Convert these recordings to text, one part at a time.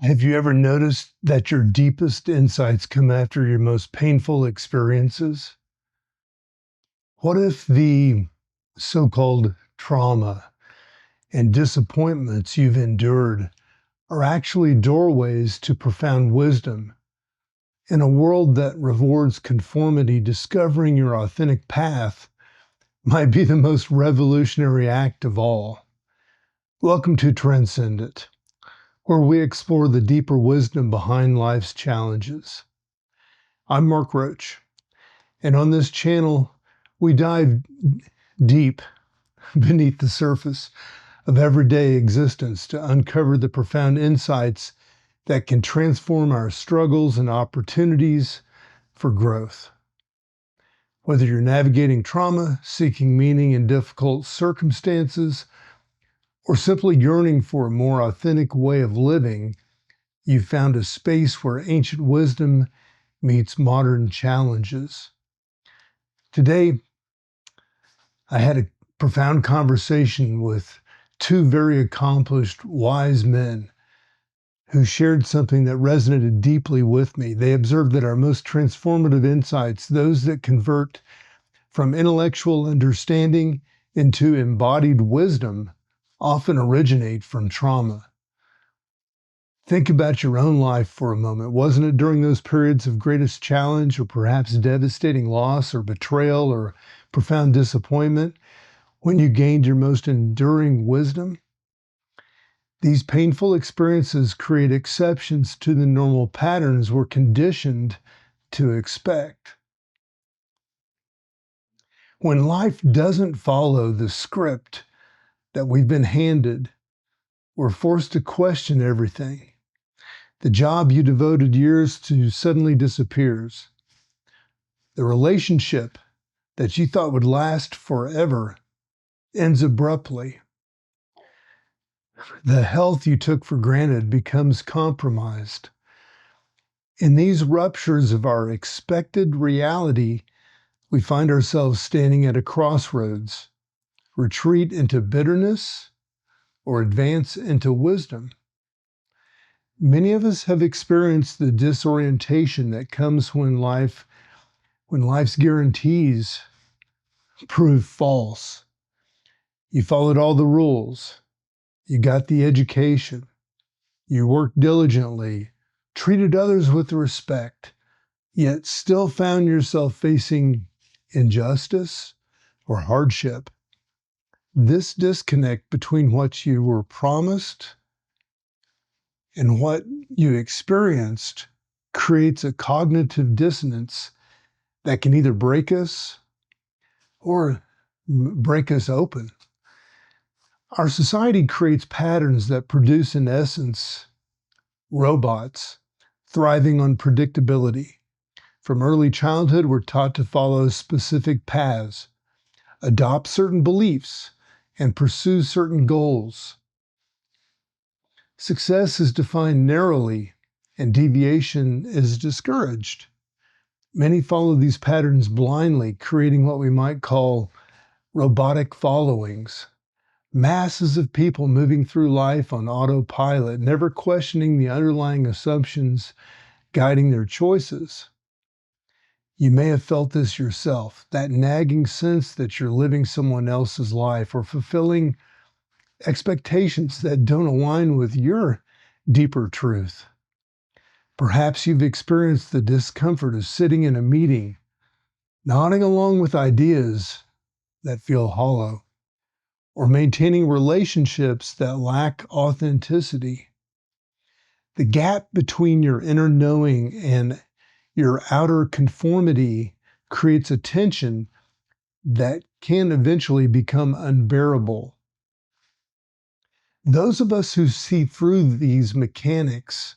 Have you ever noticed that your deepest insights come after your most painful experiences? What if the so-called trauma and disappointments you've endured are actually doorways to profound wisdom? In a world that rewards conformity, discovering your authentic path might be the most revolutionary act of all. Welcome to Transcendent, where we explore the deeper wisdom behind life's challenges. I'm Mark Roach, and on this channel, we dive deep beneath the surface of everyday existence to uncover the profound insights that can transform our struggles and opportunities for growth. Whether you're navigating trauma, seeking meaning in difficult circumstances, or simply yearning for a more authentic way of living, you've found a space where ancient wisdom meets modern challenges. Today, I had a profound conversation with two very accomplished, wise men who shared something that resonated deeply with me. They observed that our most transformative insights, those that convert from intellectual understanding into embodied wisdom, often originate from trauma. Think about your own life for a moment. Wasn't it during those periods of greatest challenge or perhaps devastating loss or betrayal or profound disappointment when you gained your most enduring wisdom? These painful experiences create exceptions to the normal patterns we're conditioned to expect. When life doesn't follow the script that we've been handed, we're forced to question everything. The job you devoted years to suddenly disappears. The relationship that you thought would last forever ends abruptly. The health you took for granted becomes compromised. In these ruptures of our expected reality, we find ourselves standing at a crossroads, retreat into bitterness or advance into wisdom. Many of us have experienced the disorientation that comes when life's guarantees prove false. You followed all the rules. You got the education. You worked diligently, treated others with respect, yet still found yourself facing injustice or hardship. This disconnect between what you were promised and what you experienced creates a cognitive dissonance that can either break us or break us open. Our society creates patterns that produce, in essence, robots thriving on predictability. From early childhood, we're taught to follow specific paths, adopt certain beliefs, and pursue certain goals. Success is defined narrowly, and deviation is discouraged. Many follow these patterns blindly, creating what we might call robotic followings. Masses of people moving through life on autopilot, never questioning the underlying assumptions guiding their choices. You may have felt this yourself, that nagging sense that you're living someone else's life or fulfilling expectations that don't align with your deeper truth. Perhaps you've experienced the discomfort of sitting in a meeting, nodding along with ideas that feel hollow, or maintaining relationships that lack authenticity. The gap between your inner knowing and your outer conformity creates a tension that can eventually become unbearable. Those of us who see through these mechanics,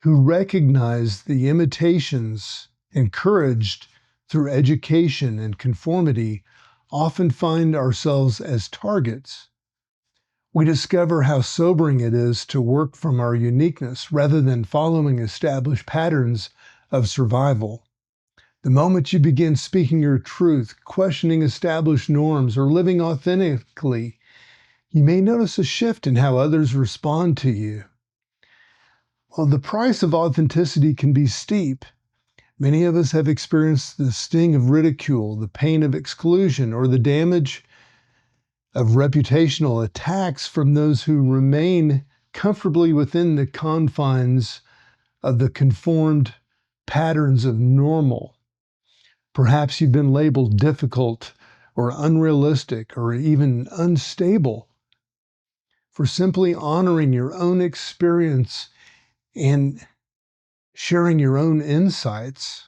who recognize the imitations encouraged through education and conformity, often find ourselves as targets. We discover how sobering it is to work from our uniqueness rather than following established patterns of survival. The moment you begin speaking your truth, questioning established norms, or living authentically, you may notice a shift in how others respond to you. Well, the price of authenticity can be steep. Many of us have experienced the sting of ridicule, the pain of exclusion, or the damage of reputational attacks from those who remain comfortably within the confines of the conformed patterns of normal. Perhaps you've been labeled difficult or unrealistic or even unstable for simply honoring your own experience and sharing your own insights.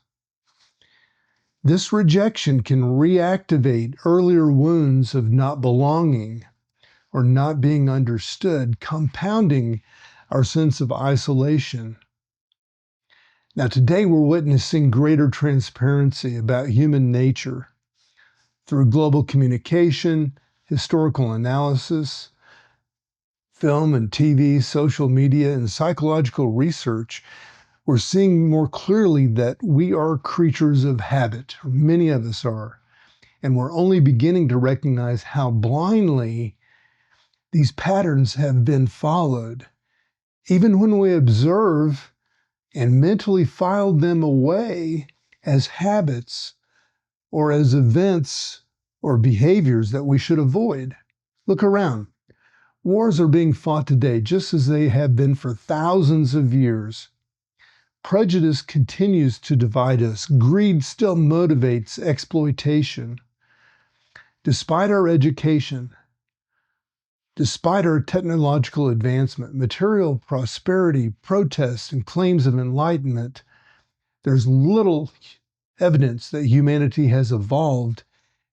This rejection can reactivate earlier wounds of not belonging or not being understood, compounding our sense of isolation. Now, today we're witnessing greater transparency about human nature through global communication, historical analysis, film and TV, social media, and psychological research. We're seeing more clearly that we are creatures of habit, or many of us are, and we're only beginning to recognize how blindly these patterns have been followed. Even when we observe and mentally file them away as habits or as events or behaviors that we should avoid. Look around. Wars are being fought today just as they have been for thousands of years. Prejudice continues to divide us. Greed still motivates exploitation. Despite our education, despite our technological advancement, material prosperity, protests, and claims of enlightenment, there's little evidence that humanity has evolved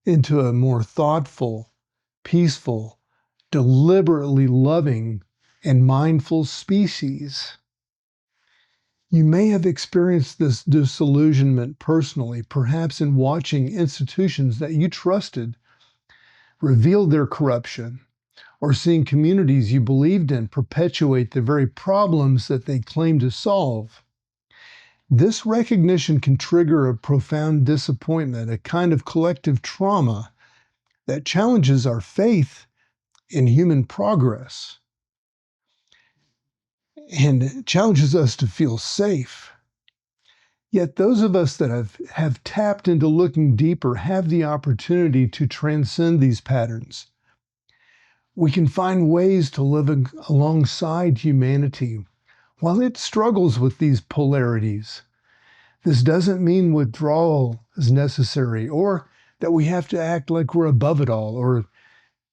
into a more thoughtful, peaceful, deliberately loving, and mindful species. You may have experienced this disillusionment personally, perhaps in watching institutions that you trusted reveal their corruption, or seeing communities you believed in perpetuate the very problems that they claim to solve. This recognition can trigger a profound disappointment, a kind of collective trauma that challenges our faith in human progress and challenges us to feel safe. Yet those of us that have tapped into looking deeper have the opportunity to transcend these patterns. We can find ways to live alongside humanity while it struggles with these polarities. This doesn't mean withdrawal is necessary or that we have to act like we're above it all or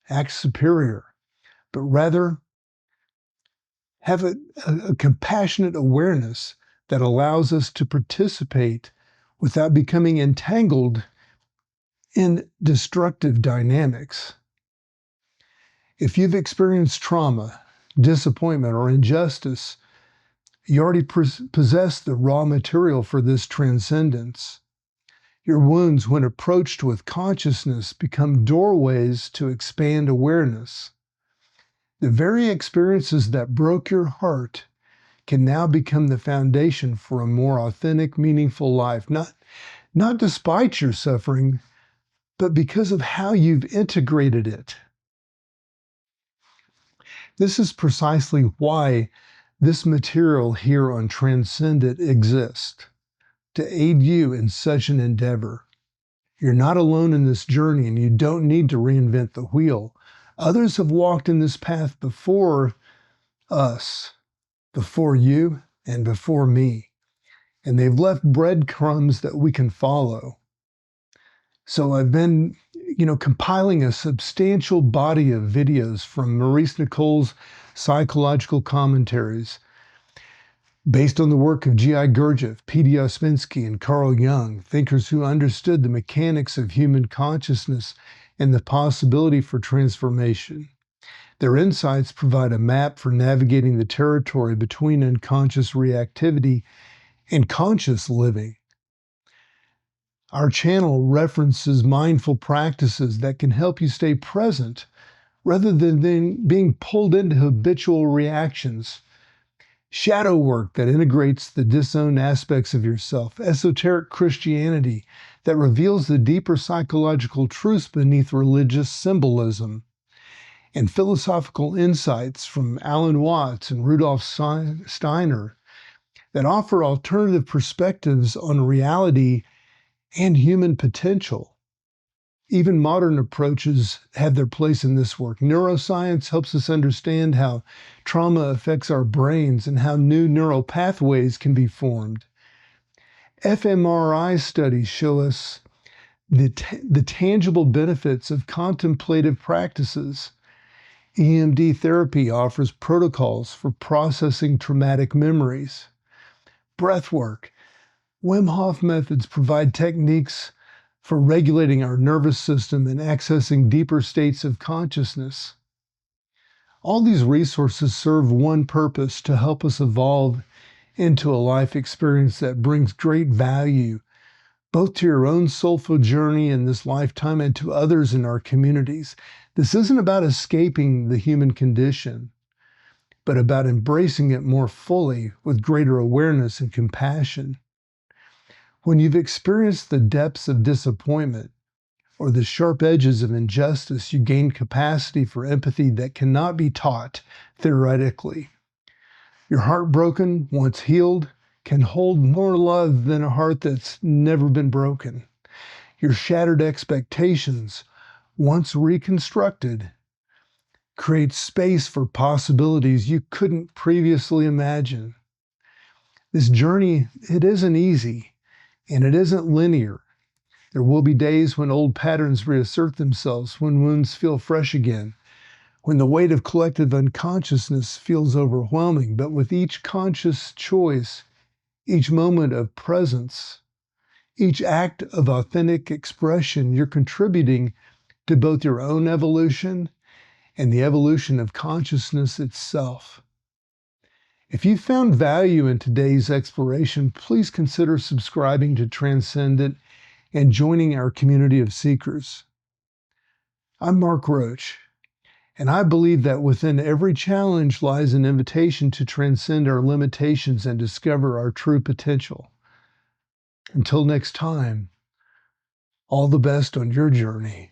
act superior, but rather have a compassionate awareness that allows us to participate without becoming entangled in destructive dynamics. If you've experienced trauma, disappointment, or injustice, you already possess the raw material for this transcendence. Your wounds, when approached with consciousness, become doorways to expand awareness. The very experiences that broke your heart can now become the foundation for a more authentic, meaningful life, not despite your suffering, but because of how you've integrated it. This is precisely why this material here on Transcendent exists, to aid you in such an endeavor. You're not alone in this journey, and you don't need to reinvent the wheel. Others have walked in this path before us, before you, and before me, and they've left breadcrumbs that we can follow. So I've been, compiling a substantial body of videos from Maurice Nicole's psychological commentaries based on the work of G.I. Gurdjieff, P.D. Ouspensky, and Carl Jung, thinkers who understood the mechanics of human consciousness and the possibility for transformation. Their insights provide a map for navigating the territory between unconscious reactivity and conscious living. Our channel references mindful practices that can help you stay present rather than being pulled into habitual reactions. Shadow work that integrates the disowned aspects of yourself. Esoteric Christianity that reveals the deeper psychological truths beneath religious symbolism. And philosophical insights from Alan Watts and Rudolf Steiner that offer alternative perspectives on reality and human potential. Even modern approaches have their place in this work. Neuroscience helps us understand how trauma affects our brains and how new neural pathways can be formed. fMRI studies show us the tangible benefits of contemplative practices. EMD therapy offers protocols for processing traumatic memories. Breathwork, Wim Hof methods provide techniques for regulating our nervous system and accessing deeper states of consciousness. All these resources serve one purpose: to help us evolve into a life experience that brings great value, both to your own soulful journey in this lifetime and to others in our communities. This isn't about escaping the human condition, but about embracing it more fully with greater awareness and compassion. When you've experienced the depths of disappointment or the sharp edges of injustice, you gain capacity for empathy that cannot be taught theoretically. Your heart broken, once healed, can hold more love than a heart that's never been broken. Your shattered expectations, once reconstructed, create space for possibilities you couldn't previously imagine. This journey, it isn't easy, and it isn't linear. There will be days when old patterns reassert themselves, when wounds feel fresh again, when the weight of collective unconsciousness feels overwhelming. But with each conscious choice, each moment of presence, each act of authentic expression, you're contributing to both your own evolution and the evolution of consciousness itself. If you found value in today's exploration, please consider subscribing to Transcendent and joining our community of seekers. I'm Mark Roach, and I believe that within every challenge lies an invitation to transcend our limitations and discover our true potential. Until next time, all the best on your journey.